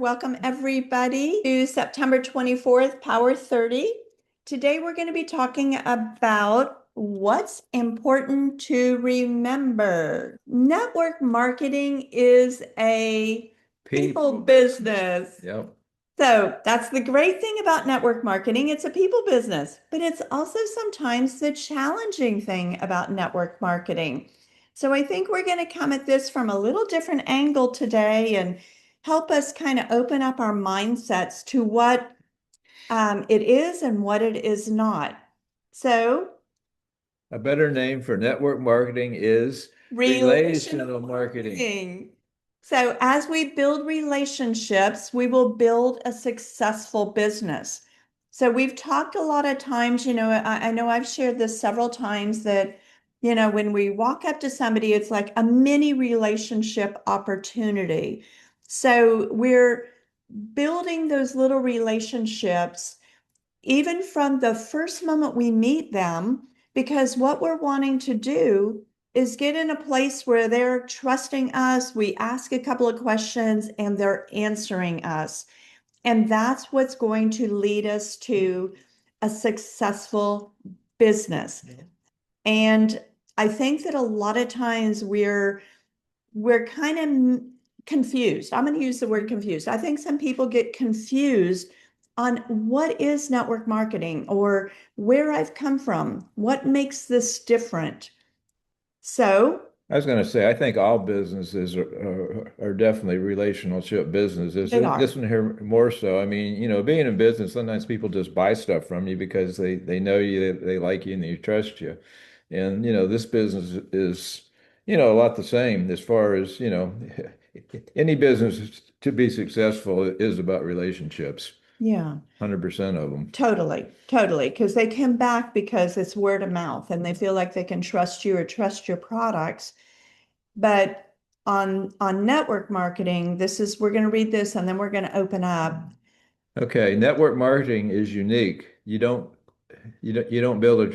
Welcome everybody to September 24th, Power 30. Today we're going to be talking about what's important to remember. Network marketing is a people business. Yep. So that's the great thing about network marketing. It's a people business, but it's also sometimes the challenging thing about network marketing. So I think we're going to come at this from a little different angle today and help us kind of open up our mindsets to what it is and what it is not. So, A better name for network marketing is relational marketing. marketing. So, as we build relationships, we will build a successful business. So, we've talked a lot of times, I know I've shared this several times that, when we walk up to somebody, it's like a mini relationship opportunity. So, we're building those little relationships even from the first moment we meet them, because what we're wanting to do is get in a place where they're trusting us. We ask a couple of questions and they're answering us. And that's what's going to lead us to a successful business. And I think that a lot of times we're kind of confused. I'm going to use the word confused. I think some people get confused on what is network marketing or where I've come from, what makes this different. So, I was going to say, I think all businesses are definitely relationship businesses. they are. This one here more so. I mean, being in business, sometimes people just buy stuff from you because they know you, they like you, and they trust you. And, this business is, a lot the same as far as, any business to be successful is about relationships. Yeah, 100% of them. totally, totally. Because they come back because it's word of mouth and they feel like they can trust you or trust your products. But on network marketing, we're going to read this and then we're going to open up. Okay, network marketing is unique. You don't build a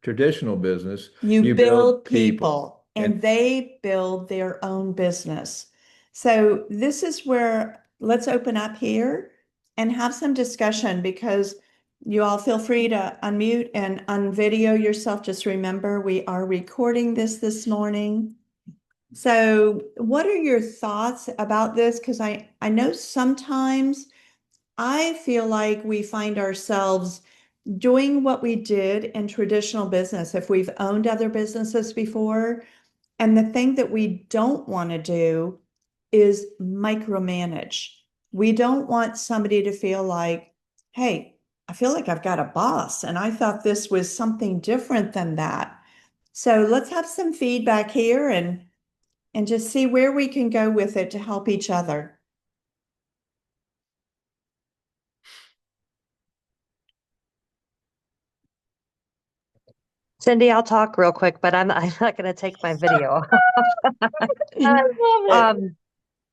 traditional business. You You build build people. people And and they build their own business. So this is where let's open up here and have some discussion, because you all feel free to unmute and unvideo yourself. Just remember, we are recording this morning. So what are your thoughts about this? Because I know sometimes I feel like we find ourselves doing what we did in traditional business, if we've owned other businesses before. And the thing that we don't want to do is micromanage. We don't want somebody to feel like, hey, I feel like I've got a boss and I thought this was something different than that. So let's have some feedback here and just see where we can go with it to help each other. Cindy, I'll talk real quick, but I'm not going to take my video. I love it. Um,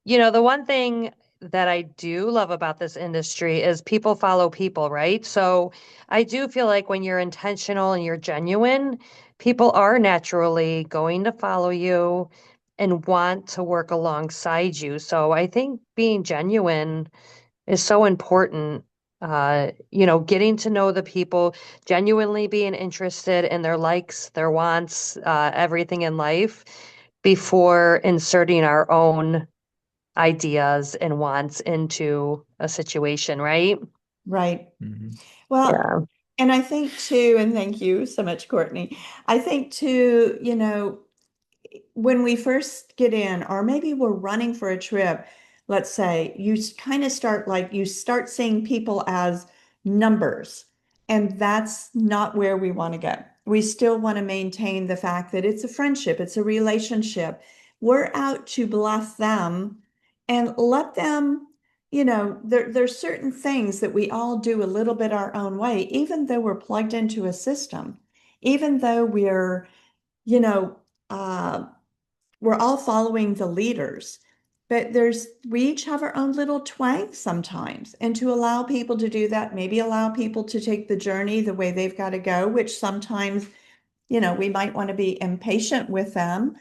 the one thing that I do love about this industry is people follow people, right? So I do feel like when you're intentional and you're genuine, people are naturally going to follow you and want to work alongside you. So I think being genuine is so important. Getting to know the people, genuinely being interested in their likes, their wants, everything in life before inserting our own ideas and wants into a situation, right? Right. Mhm. Well, Yeah. and I think too, and thank you so much, Courtney. I think too, when we first get in, or maybe we're running for a trip, let's say, kind of you start seeing people as numbers, and that's not where we want to go. We still want to maintain the fact that it's a friendship, it's a relationship. We're out to bless them and let them, there's certain things that we all do a little bit our own way, even though we're plugged into a system, even though you know, uh, we're all following the leaders, but we each have our own little twang sometimes. And to allow people to do that, maybe allow people to take the journey the way they've got to go, which sometimes, we might want to be impatient with them.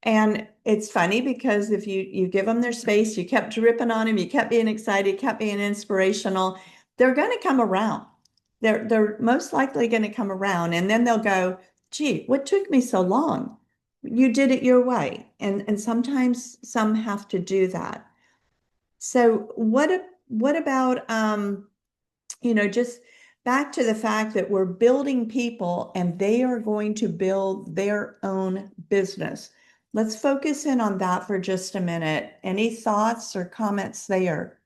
And it's funny because if you give them their space, you kept dripping on them, you kept being excited, kept being inspirational, they're going to come around. They're most likely going to come around, and then they'll go, gee, what took me so long? You did it your way. And sometimes some have to do that. So what about just back to the fact that we're building people and they are going to build their own business. Let's focus in on that for just a minute. Any thoughts or comments there?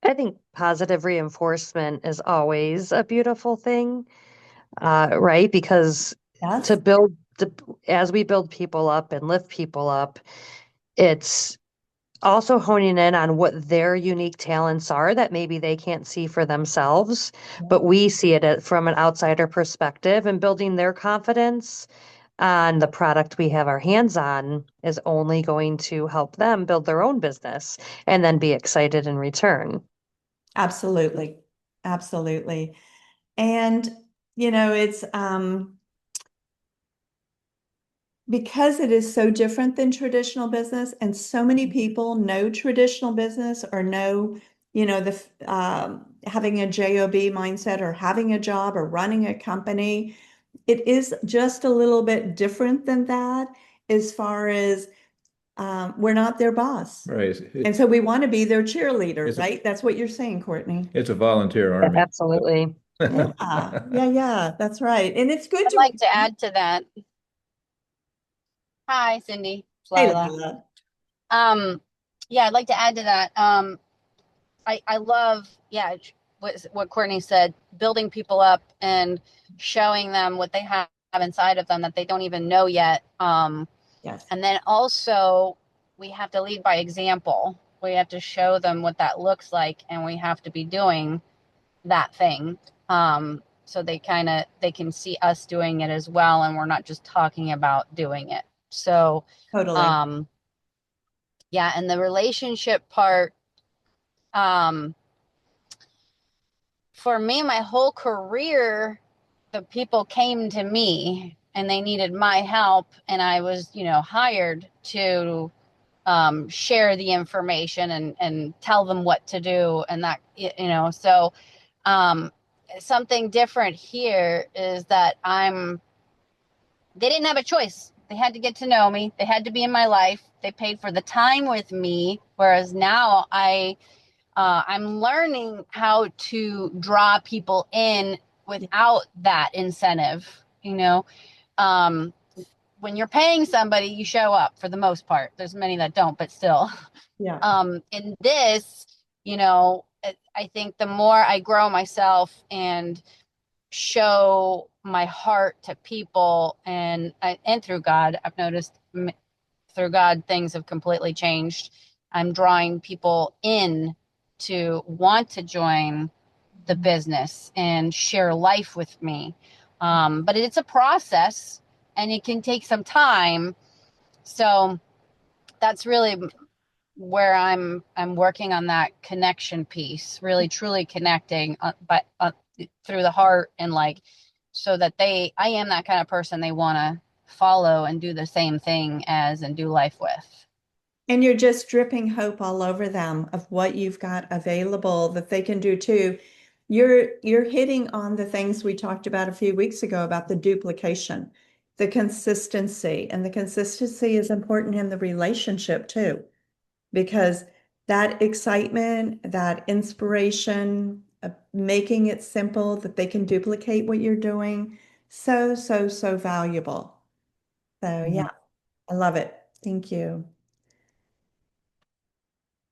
I think positive reinforcement is always a beautiful thing, right? Because Yes, to build, as we build people up and lift people up, it's also honing in on what their unique talents are that maybe they can't see for themselves, but we see it from an outsider perspective, and building their confidence on the product we have our hands on is only going to help them build their own business and then be excited in return. absolutely. Absolutely. And it's because it is so different than traditional business, and so many people know traditional business or know, the having a job mindset or having a job or running a company. It is just a little bit different than that, as far as we're not their boss. Right. And so we want to be their cheerleader, It's a, right? That's what you're saying, Courtney. it's a volunteer army. Absolutely. Yeah, that's right. And it's good I'd to like to add to that. Hi, Cindy, it's Hey, Lila. Lila. Yeah, I'd like to add to that. I love, yeah, what Courtney said, building people up and showing them what they have inside of them that they don't even know yet. Yes, And then also we have to lead by example. We have to show them what that looks like, and we have to be doing that thing. So they can see us doing it as well, and we're not just talking about doing it. So, totally. yeah, and the relationship part, um, for me, my whole career, the people came to me and they needed my help, and I was, hired to share the information and tell them what to do, and that, so something different here is that they didn't have a choice. They had to get to know me. They had to be in my life. They paid for the time with me. Whereas now I'm learning how to draw people in without that incentive. When you're paying somebody, you show up for the most part. There's many that don't, but still. Yeah. In this, I think the more I grow myself and show my heart to people, and through God, I've noticed through God things have completely changed. I'm drawing people in to want to join the business and share life with me, but it's a process and it can take some time. So that's really where I'm working on that connection piece, really truly connecting, but through the heart, and so that I am that kind of person they want to follow and do the same thing as and do life with. And you're just dripping hope all over them of what you've got available that they can do too. You're hitting on the things we talked about a few weeks ago about the duplication, the consistency, and the consistency is important in the relationship too, because that excitement, that inspiration, making it simple that they can duplicate what you're doing, so, so, so valuable. So yeah, I love it. Thank you.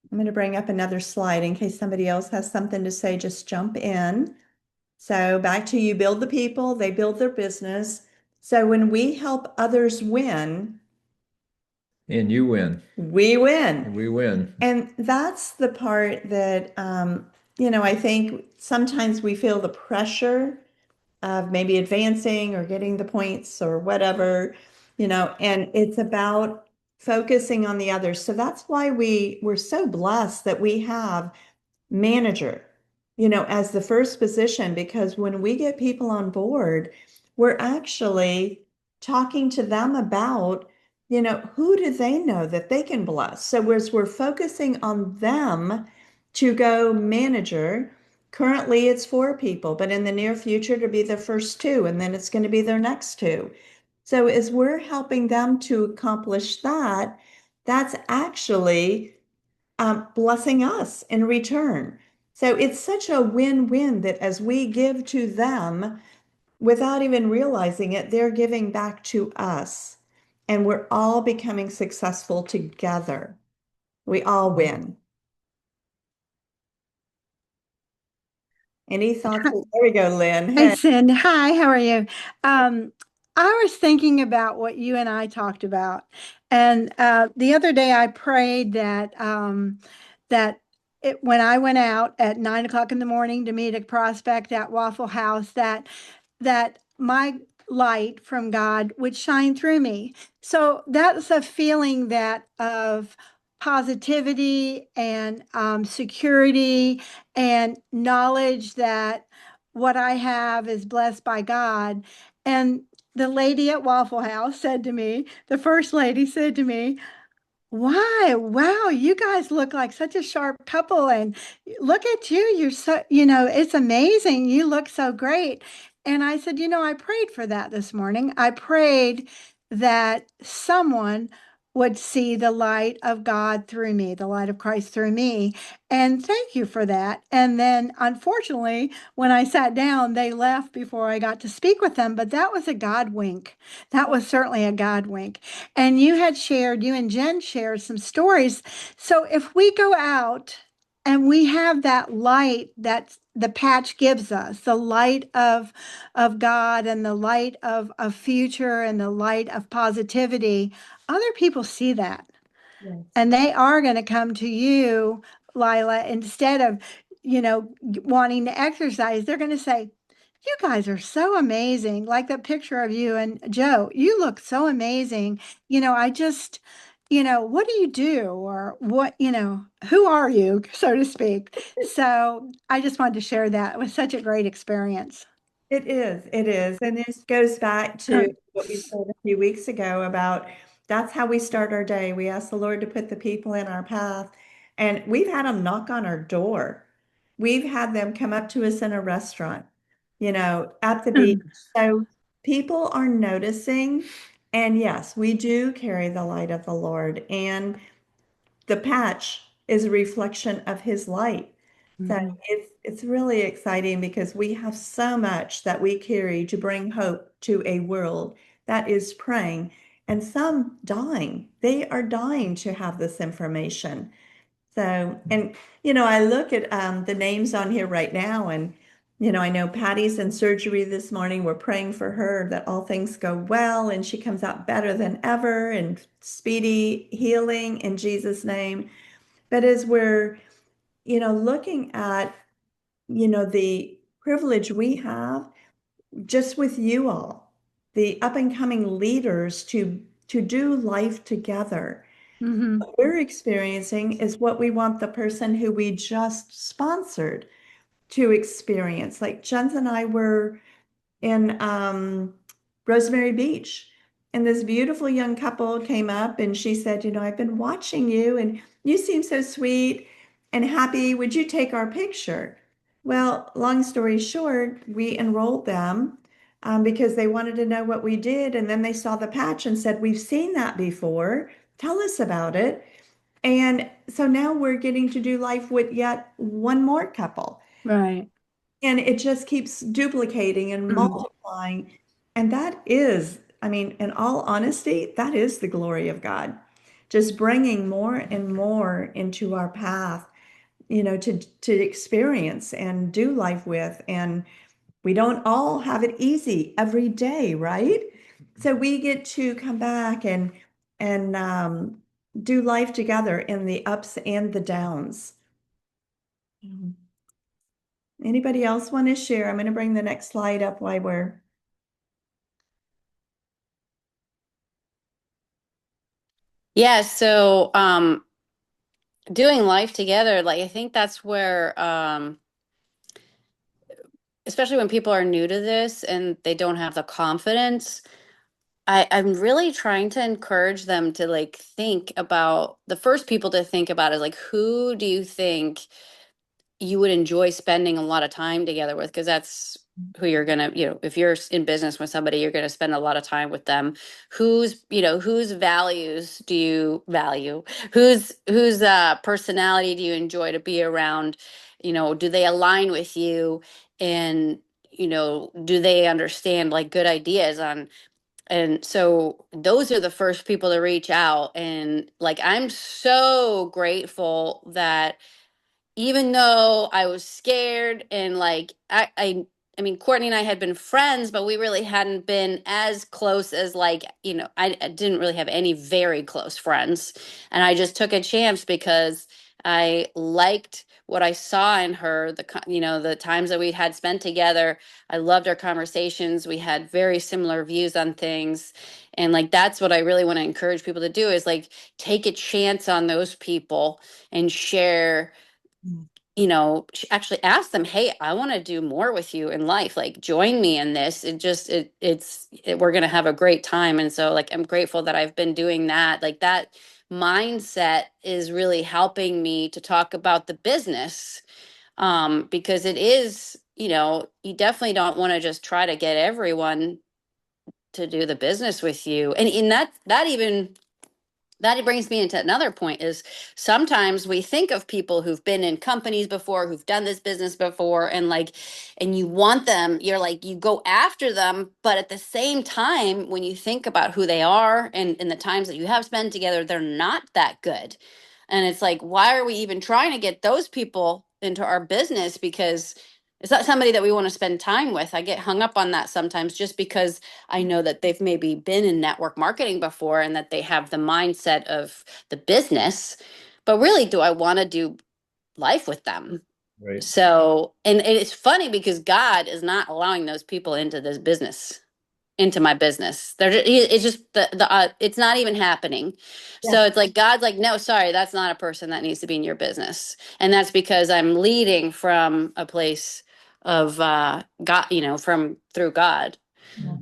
I'm going to bring up another slide in case somebody else has something to say, just jump in. So back to you build the people, they build their business. So when we help others win, And you win. we win. We win. And that's the part that, I think sometimes we feel the pressure of maybe advancing or getting the points or whatever, and it's about focusing on the others. So that's why we're so blessed that we have manager, as the first position, because when we get people on board, we're actually talking to them about, who do they know that they can bless? So as we're focusing on them to go manager, currently it's 4 people, but in the near future to be the first two, and then it's going to be their next two. So as we're helping them to accomplish that, that's actually blessing us in return. So it's such a win-win that as we give to them, without even realizing it, they're giving back to us. And we're all becoming successful together. We all win. Any thoughts? There we go, Lynn. Hey, Hey. Cindy. Hi, how are you? I was thinking about what you and I talked about, and the other day I prayed that when I went out at 9 o'clock in the morning to meet a prospect at Waffle House, that my light from God would shine through me. So that's a feeling that of positivity and security and knowledge that what I have is blessed by God. And the lady at Waffle House said to me, the first lady said to me, why? Wow, you guys look like such a sharp couple. And look at you. You're so, it's amazing. You look so great. And I said, I prayed for that this morning. I prayed that someone would see the light of God through me, the light of Christ through me. And thank you for that. And then, unfortunately, when I sat down, they left before I got to speak with them. But that was a God wink. That was certainly a God wink. And you and Jen shared some stories. So if we go out and we have that light that the patch gives us, the light of God and the light of a future and the light of positivity, other people see that. Yes. And they are going to come to you, Lila, instead of, wanting to exercise. They're going to say, you guys are so amazing. Like that picture of you and Joe, you look so amazing. I just, what do you do? Or what, who are you, so to speak? So I just wanted to share that. It was such a great experience. It is, it is. And this goes back to what we said a few weeks ago about that's how we start our day. We ask the Lord to put the people in our path, and we've had them knock on our door. We've had them come up to us in a restaurant, at the beach. So people are noticing. And yes, we do carry the light of the Lord. And the patch is a reflection of his light. So Mhm. it's really exciting because we have so much that we carry to bring hope to a world that is praying and some dying. They are dying to have this information. So, and I look at the names on here right now, and I know Patty's in surgery this morning. We're praying for her that all things go well and she comes out better than ever and speedy healing in Jesus' name. But as we're, looking at, the privilege we have just with you all, the up and coming leaders to do life together. Mhm. What we're experiencing is what we want the person who we just sponsored to experience. Like Jens and I were in Rosemary Beach. And this beautiful young couple came up and she said, I've been watching you and you seem so sweet and happy. Would you take our picture? Well, long story short, we enrolled them because they wanted to know what we did. And then they saw the patch and said, we've seen that before. Tell us about it. And so now we're getting to do life with yet one more couple. Right. And it just keeps duplicating and multiplying. And that is, I mean, in all honesty, that is the glory of God. Just bringing more and more into our path, to experience and do life with. And we don't all have it easy every day, right? So we get to come back and do life together in the ups and the downs. Anybody else want to share? I'm going to bring the next slide up while we're. Yeah, so doing life together, like I think that's where especially when people are new to this and they don't have the confidence, I'm really trying to encourage them to like think about the first people to think about is like, who do you think you would enjoy spending a lot of time together with? Because that's who you're gonna, if you're in business with somebody, you're gonna spend a lot of time with them. Whose values do you value? Whose personality do you enjoy to be around? Do they align with you? And do they understand like good ideas on? And so those are the first people to reach out. And like, I'm so grateful that even though I was scared and like, I mean, Courtney and I had been friends, but we really hadn't been as close as like, I didn't really have any very close friends. And I just took a chance because I liked what I saw in her, the times that we had spent together. I loved our conversations. We had very similar views on things. And like, that's what I really want to encourage people to do is like, take a chance on those people and share, actually ask them, hey, I want to do more with you in life. Like, join me in this. We're going to have a great time. And so like, I'm grateful that I've been doing that. Like that mindset is really helping me to talk about the business. Because it is, you definitely don't want to just try to get everyone to do the business with you. And that brings me into another point is sometimes we think of people who've been in companies before, who've done this business before, and you want them, you're like, you go after them. But at the same time, when you think about who they are and the times that you have spent together, they're not that good. And it's like, why are we even trying to get those people into our business? Because it's not somebody that we want to spend time with. I get hung up on that sometimes just because I know that they've maybe been in network marketing before and that they have the mindset of the business. But really, do I want to do life with them? Right. So, and it's funny because God is not allowing those people into this business, into my business. It's just it's not even happening. So Yes. it's like God's like, no, sorry, that's not a person that needs to be in your business. And that's because I'm leading from a place of God, from through God.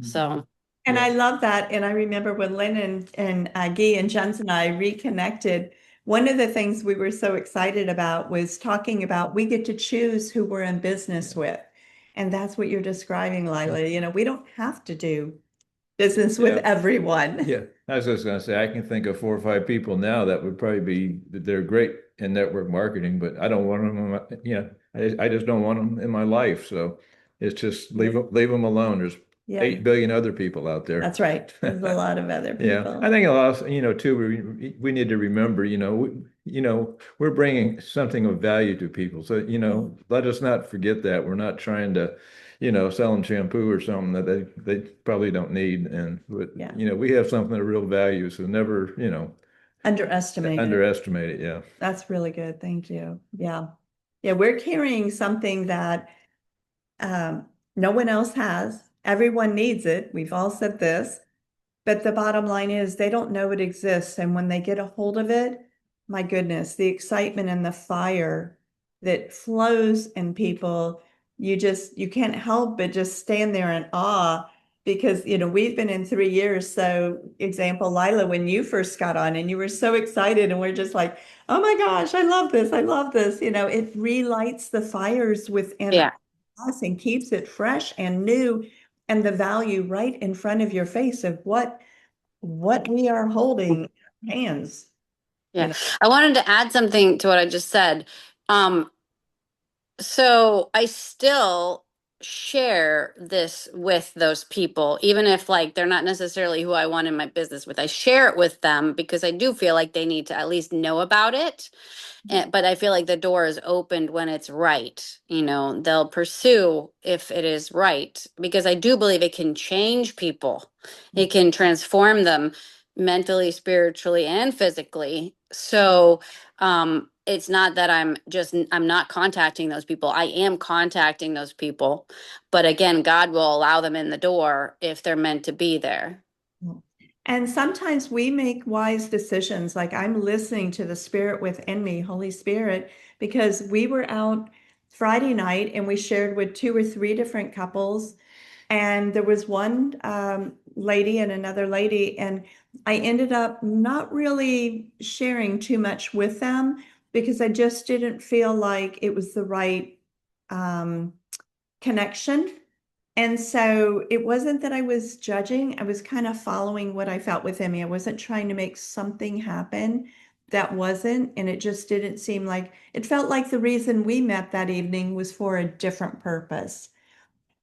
So And Yeah. I love that. And I remember when Lynn and Guy and Jens and I reconnected, one of the things we were so excited about was talking about we get to choose who we're in business with. And that's what you're describing, Lila. We don't have to do business with Yeah. everyone. Yeah, I was just going to say, I can think of 4 or 5 people now that would probably they're great in network marketing, but I don't want them, I just don't want them in my life. So it's just leave them alone. There's Yeah, 8 billion other people out there. that's right. There's a lot of other Yeah, people. I think a lot of, too, we need to remember, we're bringing something of value to people. So, let us not forget that. We're not trying to, sell them shampoo or something that they probably don't need. Yeah. We have something of real value. So never, Underestimate it. underestimate it. Yeah. That's really good. Thank you. Yeah. Yeah, we're carrying something that no one else has. Everyone needs it. We've all said this. But the bottom line is they don't know it exists. And when they get a hold of it, my goodness, the excitement and the fire that flows in people, you can't help but just stand there in awe because, we've been in 3 years. So example, Lila, when you first got on and you were so excited and we're just like, oh my gosh, I love this. I love this. It relights the fires within us and keeps it fresh and new and the value right in front of your face of what we are holding in our hands. yeah, I wanted to add something to what I just said. So I still share this with those people, even if like they're not necessarily who I want in my business with. I share it with them because I do feel like they need to at least know about it. But I feel like the door is opened when it's right. They'll pursue if it is right, because I do believe it can change people. It can transform them mentally, spiritually, and physically. So it's not that I'm not contacting those people. I am contacting those people. But again, God will allow them in the door if they're meant to be there. And sometimes we make wise decisions, like I'm listening to the Spirit within me, Holy Spirit, because we were out Friday night and we shared with 2 or 3 different couples. And there was one lady and another lady, and I ended up not really sharing too much with them because I just didn't feel like it was the right connection. And so it wasn't that I was judging, I was kind of following what I felt within me. I wasn't trying to make something happen that wasn't, and it just didn't seem like it felt like the reason we met that evening was for a different purpose.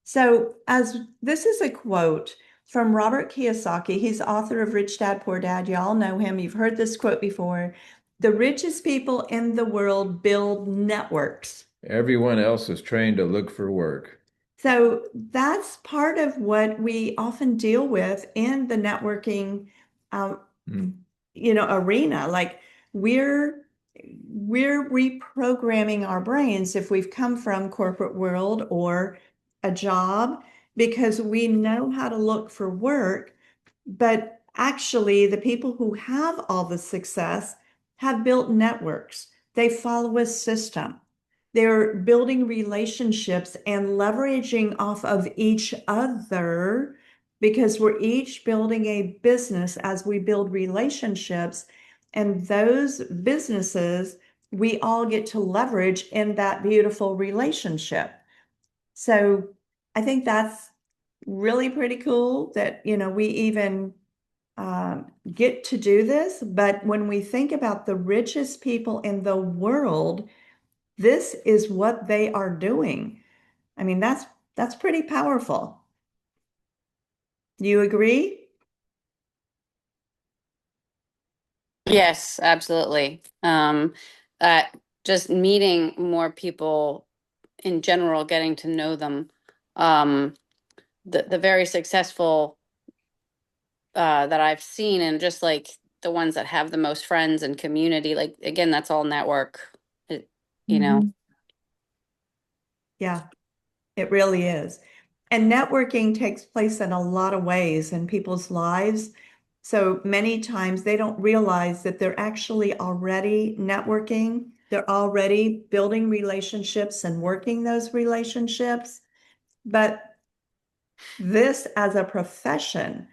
So, as this is a quote from Robert Kiyosaki, he's author of Rich Dad Poor Dad. Y'all know him. You've heard this quote before. The richest people in the world build networks. Everyone else is trained to look for work. So that's part of what we often deal with in the networking, arena. Like we're reprogramming our brains if we've come from corporate world or a job because we know how to look for work, but actually the people who have all the success have built networks. They follow a system. They're building relationships and leveraging off of each other because we're each building a business as we build relationships. And those businesses, we all get to leverage in that beautiful relationship. So I think that's really pretty cool that, we even get to do this. But when we think about the richest people in the world, this is what they are doing. I mean, that's pretty powerful. You agree? Yes, absolutely. Just meeting more people in general, getting to know them. The very successful that I've seen, and just like the ones that have the most friends and community, like again, that's all network. You know. Yeah, it really is. And networking takes place in a lot of ways in people's lives. So many times they don't realize that they're actually already networking. They're already building relationships and working those relationships. But this as a profession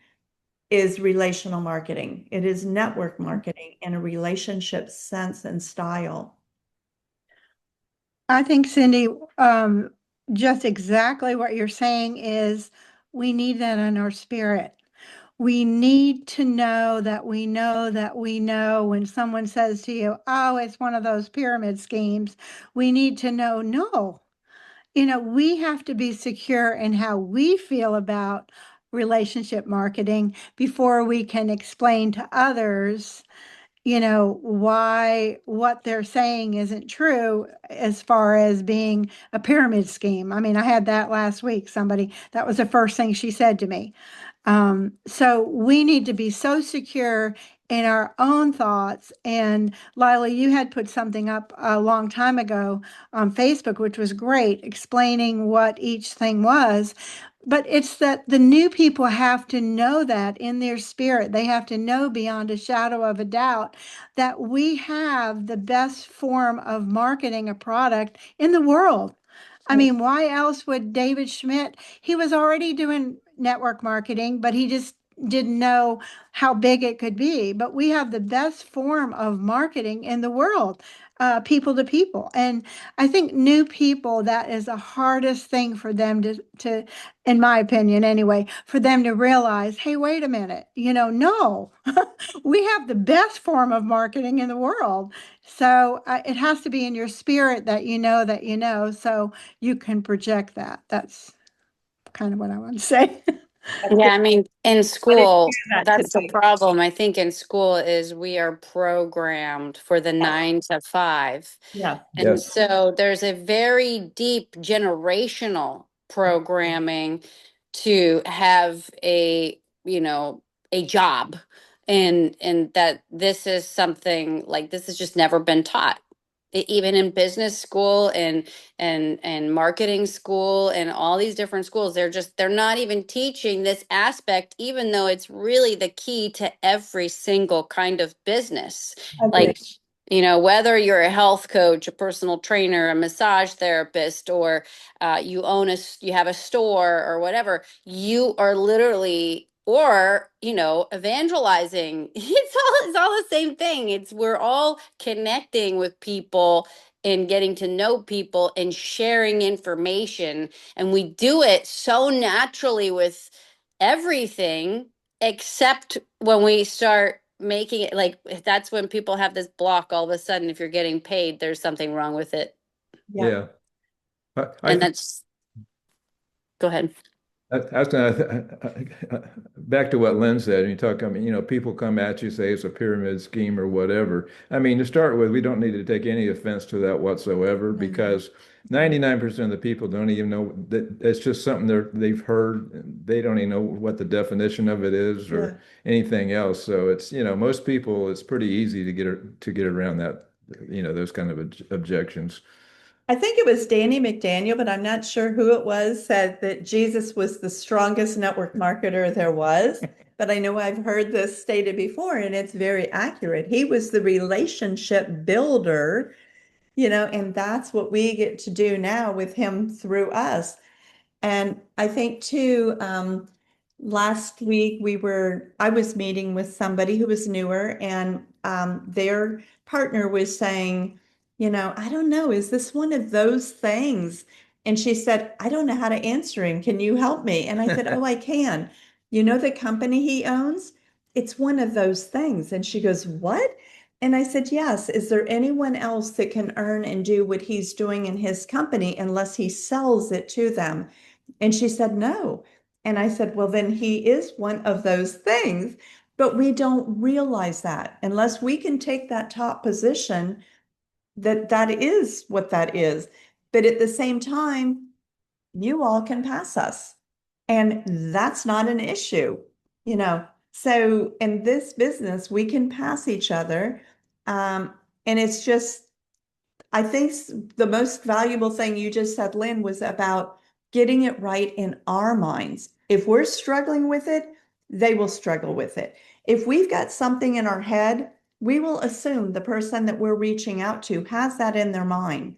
is relational marketing. It is network marketing in a relationship sense and style. I think, Cindy, just exactly what you're saying is we need that in our spirit. We need to know that we know that we know when someone says to you, oh, it's one of those pyramid schemes. We need to know, no, we have to be secure in how we feel about relationship marketing before we can explain to others why what they're saying isn't true as far as being a pyramid scheme. I mean, I had that last week. That was the first thing she said to me. So we need to be so secure in our own thoughts. And Lila, you had put something up a long time ago on Facebook, which was great, explaining what each thing was. But it's that the new people have to know that in their spirit. They have to know beyond a shadow of a doubt that we have the best form of marketing a product in the world. I mean, why else would David Schmidt? He was already doing network marketing, but he just didn't know how big it could be. But we have the best form of marketing in the world, people to people. And I think new people, that is the hardest thing for them to, in my opinion anyway, for them to realize, hey, wait a minute, no, we have the best form of marketing in the world. So it has to be in your spirit that you know, so you can project that. That's kind of what I want to say. Yeah, I mean, in school, that that's the today. problem. I think in school is we are programmed for the 9 to 5. Yeah. And Yes. so there's a very deep generational programming to have a job, and that this is something like this has just never been taught. Even in business school and marketing school and all these different schools, they're not even teaching this aspect, even though it's really the key to every single kind of business. Like, whether you're a health coach, a personal trainer, a massage therapist, or you have a store or whatever, you are literally or, you know, evangelizing. It's all the same thing. We're all connecting with people and getting to know people and sharing information. And we do it so naturally with everything, except when we start making it like that's when people have this block all of a sudden. If you're getting paid, there's something wrong with it. Yeah. I And think that's, go ahead. I was gonna back to what Lynn said. You talk, I mean, you know, people come at you, say it's a pyramid scheme or whatever. I mean, to start with, we don't need to take any offense to that whatsoever, because 99% of the people don't even know that it's just something they've heard. They don't even know what the definition of it is or anything else. So it's, you know, most people, it's pretty easy to get around that, you know, those kind of objections. I think it was Danny McDaniel, but I'm not sure who it was, said that Jesus was the strongest network marketer there was. But I know I've heard this stated before, and it's very accurate. He was the relationship builder, you know, and that's what we get to do now with him through us. And I think too, last week I was meeting with somebody who was newer, and their partner was saying, you know, I don't know, is this one of those things? And she said, I don't know how to answer him. Can you help me? And I said, oh, I can. You know, the company he owns, it's one of those things. And she goes, what? And I said, yes. Is there anyone else that can earn and do what he's doing in his company unless he sells it to them? And she said, no. And I said, well, then he is one of those things, but we don't realize that unless we can take that top position, that is what that is. But at the same time, you all can pass us, and that's not an issue, you know. So in this business, we can pass each other. And it's just, I think the most valuable thing you just said, Lynn, was about getting it right in our minds. If we're struggling with it, they will struggle with it. If we've got something in our head, we will assume the person that we're reaching out to has that in their mind.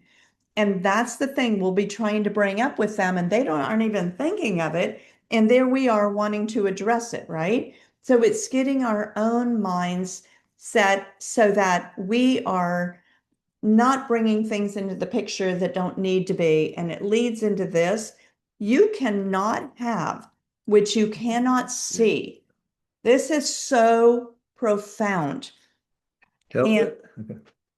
And that's the thing we'll be trying to bring up with them, and they aren't even thinking of it. And there we are wanting to address it, right? So it's getting our own minds set so that we are not bringing things into the picture that don't need to be. And it leads into this. You cannot have what you cannot see. This is so profound. Help And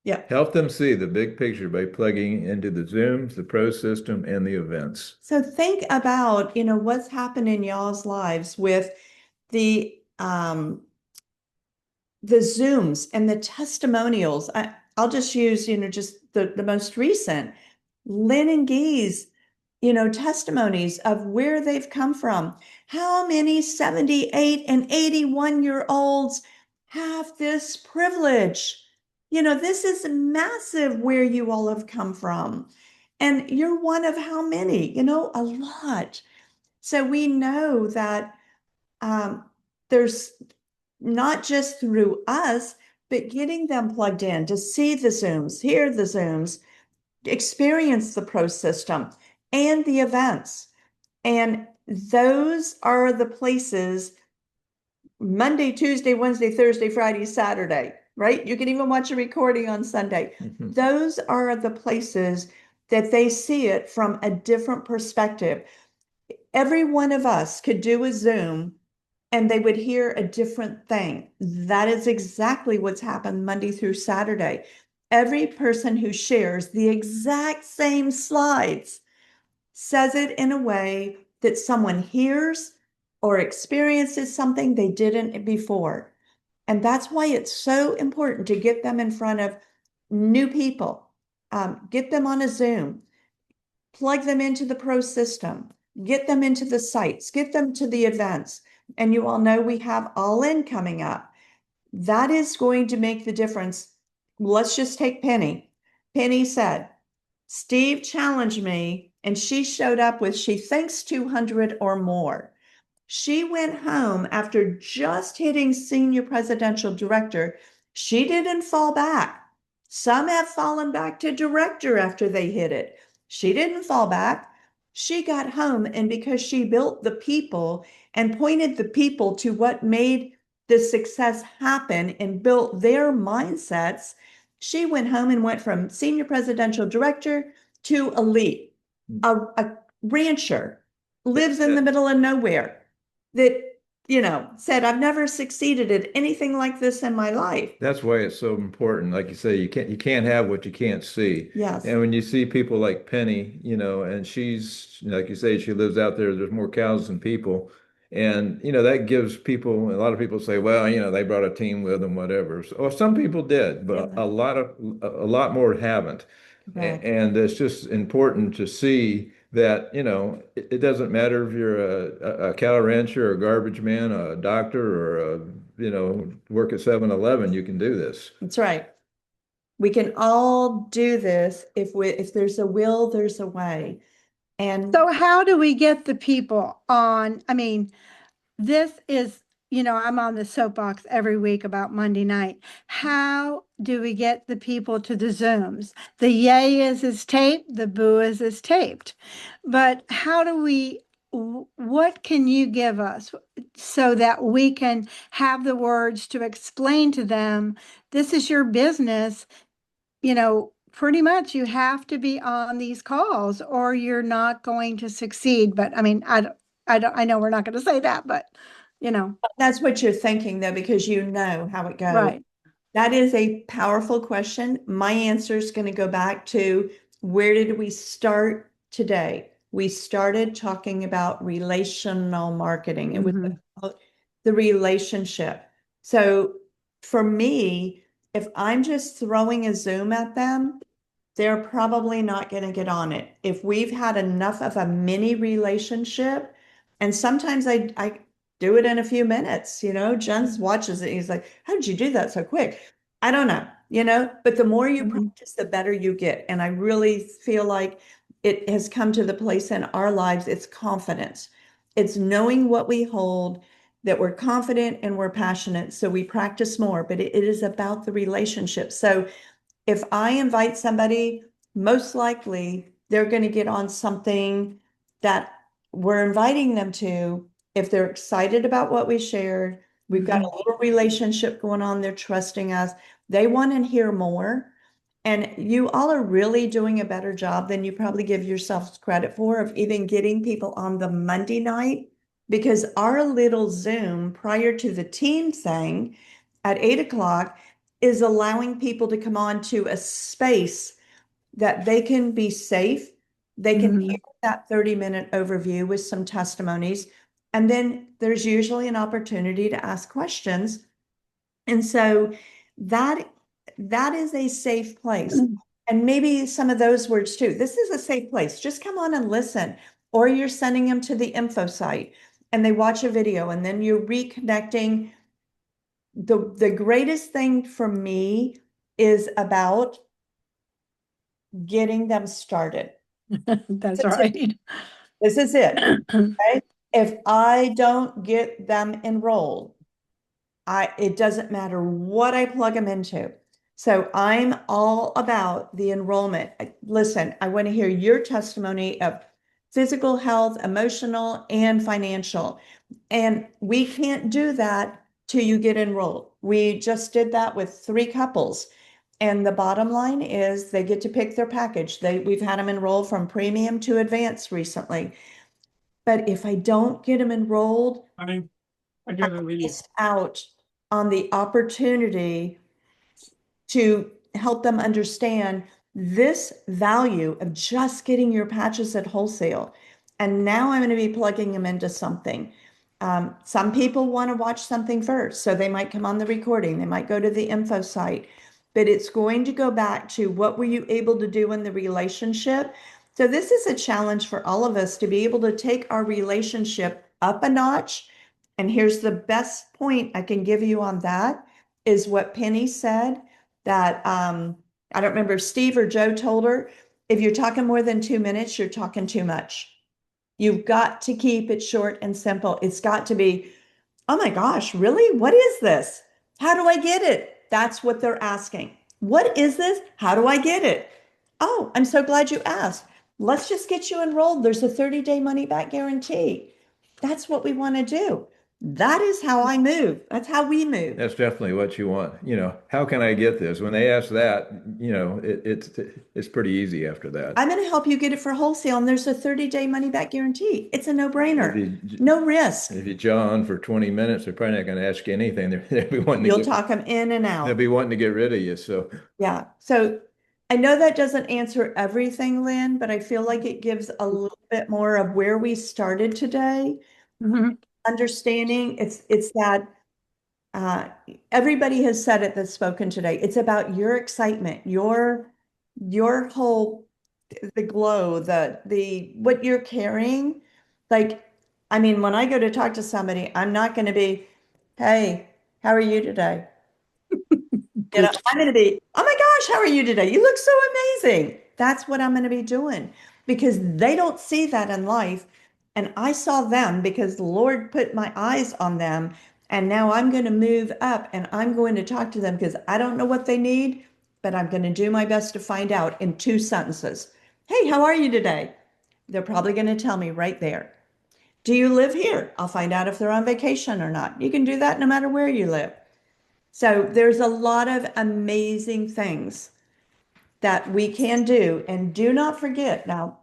yeah. Help them see the big picture by plugging into the Zooms, the Pro system, and the events. So think about, you know, what's happened in y'all's lives with the Zooms and the testimonials. I'll just use, you know, just the most recent, Lynn and Gee's, you know, testimonies of where they've come from. How many 78 and 81-year-olds have this privilege? You know, this is massive where you all have come from. And you're one of how many? You know, a lot. So we know that there's not just through us, but getting them plugged in to see the Zooms, hear the Zooms, experience the Pro system and the events. And those are the places, Monday, Tuesday, Wednesday, Thursday, Friday, Saturday, right? You can even watch a recording on Sunday. Those are the places that they see it from a different perspective. Every one of us could do a Zoom and they would hear a different thing. That is exactly what's happened Monday through Saturday. Every person who shares the exact same slides says it in a way that someone hears or experiences something they didn't before. And that's why it's so important to get them in front of new people, get them on a Zoom, plug them into the Pro system, get them into the sites, get them to the events. And you all know we have All In coming up. That is going to make the difference. Let's just take Penny. Penny said, Steve challenged me, and she showed up with, she thinks 200 or more. She went home after just hitting senior presidential director. She didn't fall back. Some have fallen back to director after they hit it. She didn't fall back. She got home, and because she built the people and pointed the people to what made the success happen and built their mindsets, she went home and went from senior presidential director to elite, a rancher, lives in the middle of nowhere, that, said, I've never succeeded at anything like this in my life. That's why it's so important. Like you say, you can't have what you can't see. Yes. And when you see people like Penny, and she's like you say, she lives out there, there's more cows than people. And that gives people, a lot of people say, well, they brought a team with them, whatever. So, well, some people did, but Yeah. a lot more haven't. Correct. And it's just important to see that, it doesn't matter if you're a cattle rancher, a garbage man, a doctor, or work at 7-Eleven, you can do this. That's right. We can all do this if there's a will, there's a way. And So how do we get the people on? I mean, this is, I'm on the soapbox every week about Monday night. How do we get the people to the Zooms? The yay is taped, the boo is taped. But how do we, what can you give us so that we can have the words to explain to them, this is your business, pretty much you have to be on these calls or you're not going to succeed. But I mean, I know we're not going to say that, but that's what you're thinking, though, because you know how it goes. right. That is a powerful question. My answer is going to go back to, where did we start today? We started talking about relational marketing. It was about the relationship. So for me, if I'm just throwing a Zoom at them, they're probably not going to get on it. If we've had enough of a mini relationship, and sometimes I do it in a few minutes, Jen watches it. He's like, how did you do that so quick? I don't know, but the more you practice, the better you get. And I really feel like it has come to the place in our lives. It's confidence. It's knowing what we hold, that we're confident and we're passionate. So we practice more, but it is about the relationship. So if I invite somebody, most likely they're going to get on something that we're inviting them to. If they're excited about what we shared, we've got a little relationship going on, they're trusting us, they want to hear more. And you all are really doing a better job than you probably give yourselves credit for, of even getting people on the Monday night, because our little Zoom prior to the team thing at 8 o'clock is allowing people to come on to a space that they can be safe. They can hear that 30-minute overview with some testimonies. And then there's usually an opportunity to ask questions. And so that is a safe place. And maybe some of those words too. This is a safe place. Just come on and listen. Or you're sending them to the info site and they watch a video, and then you're reconnecting. The greatest thing for me is about getting them started. That's right. This is it. Okay? If I don't get them enrolled, it doesn't matter what I plug them into. So I'm all about the enrollment. Listen, I want to hear your testimony of physical health, emotional, and financial. And we can't do that till you get enrolled. We just did that with 3 couples. And the bottom line is they get to pick their package. We've had them enroll from premium to advanced recently. But if I don't get them enrolled, I missed out on the opportunity to help them understand this value of just getting your patches at wholesale. And now I'm going to be plugging them into something. Some people want to watch something first, so they might come on the recording. They might go to the info site, but it's going to go back to, what were you able to do in the relationship? So this is a challenge for all of us to be able to take our relationship up a notch. And here's the best point I can give you on that, is what Penny said, that I don't remember if Steve or Joe told her, if you're talking more than 2 minutes, you're talking too much. You've got to keep it short and simple. It's got to be, oh my gosh, really? What is this? How do I get it? That's what they're asking. What is this? How do I get it? Oh, I'm so glad you asked. let's just get you enrolled. There's a 30-day money back guarantee. That's what we want to do. That is how I move. That's how we move. That's definitely what you want. How can I get this? When they ask that, it's pretty easy after that. I'm going to help you get it for wholesale, and there's a 30-day money back guarantee. It's a If no-brainer. you, No risk. if you John for 20 minutes, they're probably not going to ask you anything. They'll be wanting to You'll get, talk them in and they'll out. be wanting to get rid of you. So Yeah. So I know that doesn't answer everything, Lynn, but I feel like it gives a little bit more of where we started today. Mhm. Understanding it's that everybody has said it that's spoken today. It's about your excitement, your whole the glow, the what you're carrying. Like, I mean, when I go to talk to somebody, I'm not going to be, hey, how are you today? I'm going to be, oh my gosh, how are you today? You look so amazing. That's what I'm going to be doing because they don't see that in life. And I saw them because the Lord put my eyes on them. And now I'm going to move up and I'm going to talk to them because I don't know what they need, but I'm going to do my best to find out in 2 sentences. Hey, how are you today? They're probably going to tell me right there. Do you live here? I'll find out if they're on vacation or not. You can do that no matter where you live. So there's a lot of amazing things that we can do. And do not forget now,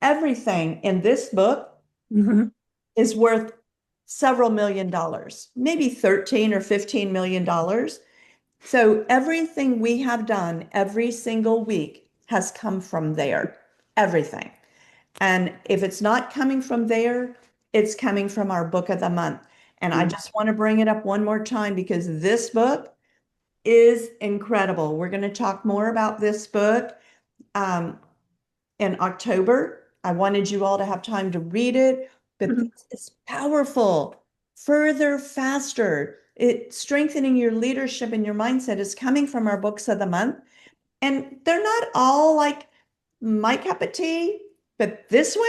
everything in this book Mhm. is worth several $1,000,000, maybe 13 or $15 million. So everything we have done every single week has come from there, everything. And if it's not coming from there, it's coming from our book of the month. And I just want to bring it up one more time because this book is incredible. We're going to talk more about this book um, in October. I wanted you all to have time to read it, but Mhm. this is powerful. Further, faster. It strengthening your leadership and your mindset is coming from our books of the month. And they're not all like my cup of tea, but this one,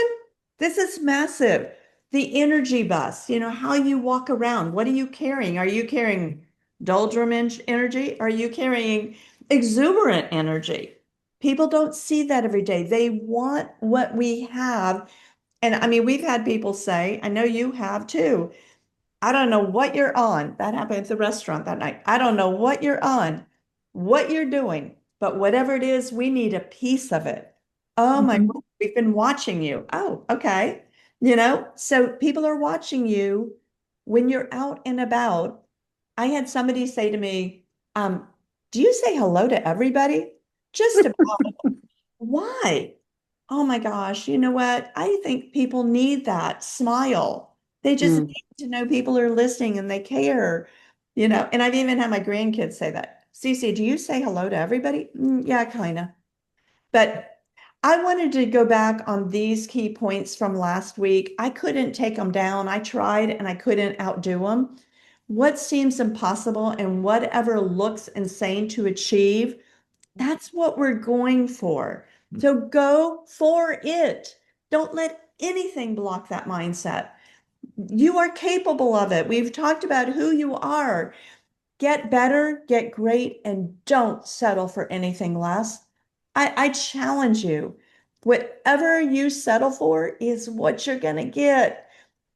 this is massive. The energy bus, how you walk around. What are you carrying? Are you carrying doldrum energy? Are you carrying exuberant energy? People don't see that every day. They want what we have. And I mean, we've had people say, I know you have too. I don't know what you're on. That happened at the restaurant that night. I don't know what you're on, what you're doing, but whatever it is, we need a piece of it. Oh my, Mhm. we've been watching you. Oh, okay. So people are watching you when you're out and about. I had somebody say to me, do you say hello to everybody? Just about. Why? Oh my gosh, you know what? I think people need that smile. They just Mm. need to know people are listening and they care, And I've even had my grandkids say that. Cece, do you say hello to everybody? Yeah, kind of. But I wanted to go back on these key points from last week. I couldn't take them down. I tried and I couldn't outdo them. What seems impossible and whatever looks insane to achieve, that's what we're going for. So go for it. Don't let anything block that mindset. You are capable of it. We've talked about who you are. Get better, get great, and don't settle for anything less. I challenge you. Whatever you settle for is what you're going to get.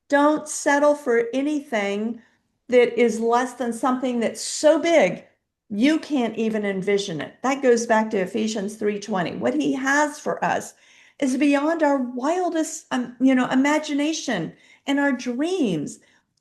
Don't settle for anything that is less than something that's so big you can't even envision it. That goes back to Ephesians 3:20. What he has for us is beyond our wildest imagination and our dreams.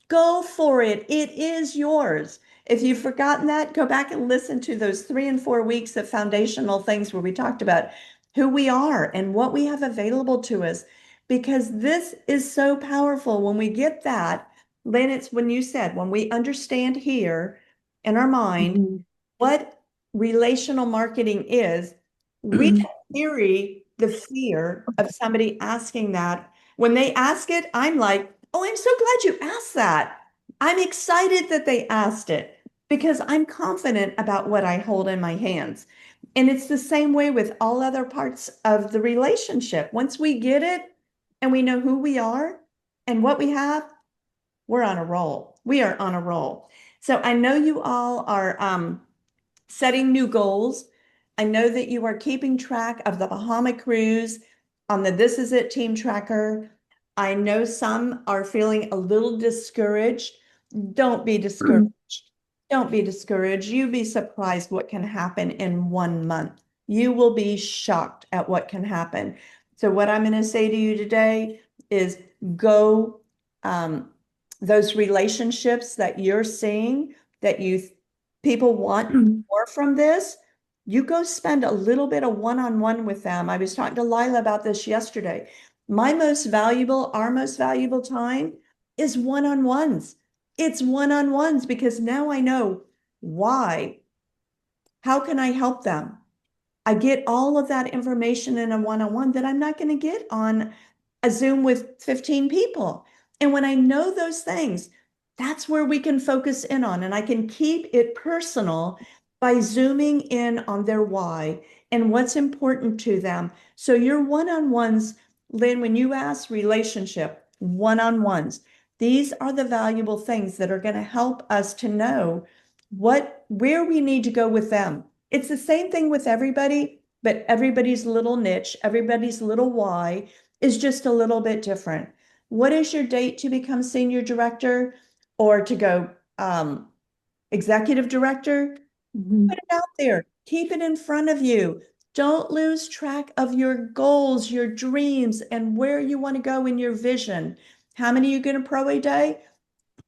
Go for it. It is yours. If you've forgotten that, go back and listen to those 3 and 4 weeks of foundational things where we talked about who we are and what we have available to us because this is so powerful. When we get that, then it's when you said, when we understand here in our mind Mhm. what relational marketing is, we Mhm. can theory the fear of somebody asking that. When they ask it, I'm like, oh, I'm so glad you asked that. I'm excited that they asked it because I'm confident about what I hold in my hands. And it's the same way with all other parts of the relationship. Once we get it and we know who we are and what we have, we're on a roll. We are on a roll. So I know you all are setting new goals. I know that you are keeping track of the Bahama cruise. on the This Is It team tracker. I know some are feeling a little discouraged. Don't be discouraged. Don't be discouraged. You'd be surprised what can happen in 1 month. You will be shocked at what can happen. So what I'm going to say to you today is go, those relationships that you're seeing that people want more from this, you go spend a little bit of one-on-one with them. I was talking to Lila about this yesterday. Our most valuable time is one-on-ones. It's one-on-ones because now I know why. How can I help them? I get all of that information in a one-on-one that I'm not going to get on a Zoom with 15 people. And when I know those things, that's where we can focus in on, and I can keep it personal by zooming in on their why and what's important to them. So your one-on-ones, Lynn, when you ask relationship, one-on-ones, these are the valuable things that are going to help us to know where we need to go with them. It's the same thing with everybody, but everybody's little niche, everybody's little why is just a little bit different. What is your date to become senior director or to go executive director? Put it out there. Keep it in front of you. Don't lose track of your goals, your dreams, and where you want to go in your vision. How many are you going to pro a day?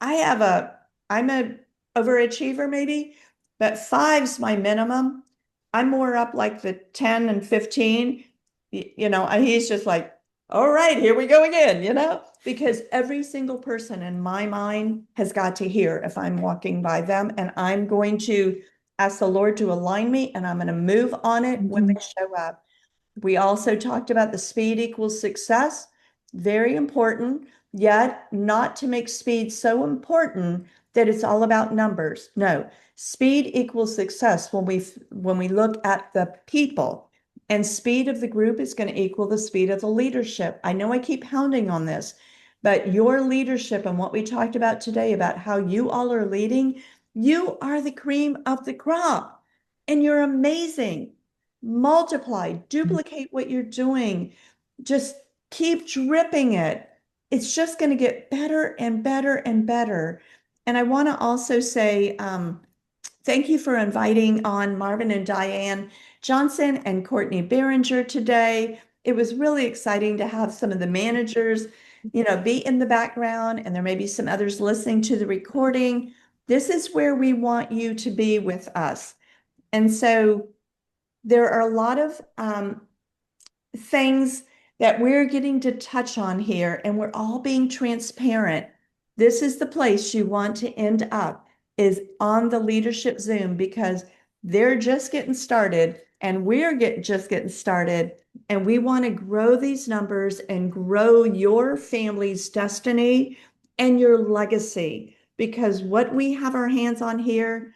I'm a overachiever maybe, but 5's my minimum. I'm more up like the 10 and 15. He's just like, all right, here we go again, because every single person in my mind has got to hear if I'm walking by them, and I'm going to ask the Lord to align me, and I'm going to move on it when they show up. We also talked about the speed equals success. Very important, yet not to make speed so important that it's all about numbers. No, speed equals success when we look at the people, and speed of the group is going to equal the speed of the leadership. I know I keep pounding on this, but your leadership and what we talked about today about how you all are leading, you are the cream of the crop, and you're amazing. Multiply, duplicate what you're doing. Just keep dripping it. It's just going to get better and better and better. And I want to also say thank you for inviting on Marvin and Diane Johnson and Courtney Behringer today. It was really exciting to have some of the managers, be in the background, and there may be some others listening to the recording. This is where we want you to be with us. And so there are a lot of things that we're getting to touch on here, and we're all being transparent. This is the place you want to end up, is on the Leadership Zoom, because they're just getting started and we're just getting started, and we want to grow these numbers and grow your family's destiny and your legacy, because what we have our hands on here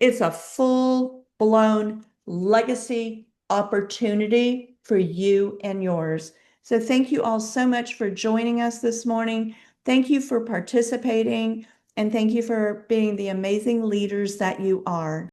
is a full-blown legacy opportunity for you and yours. So thank you all so much for joining us this morning. Thank you for participating, and thank you for being the amazing leaders that you are.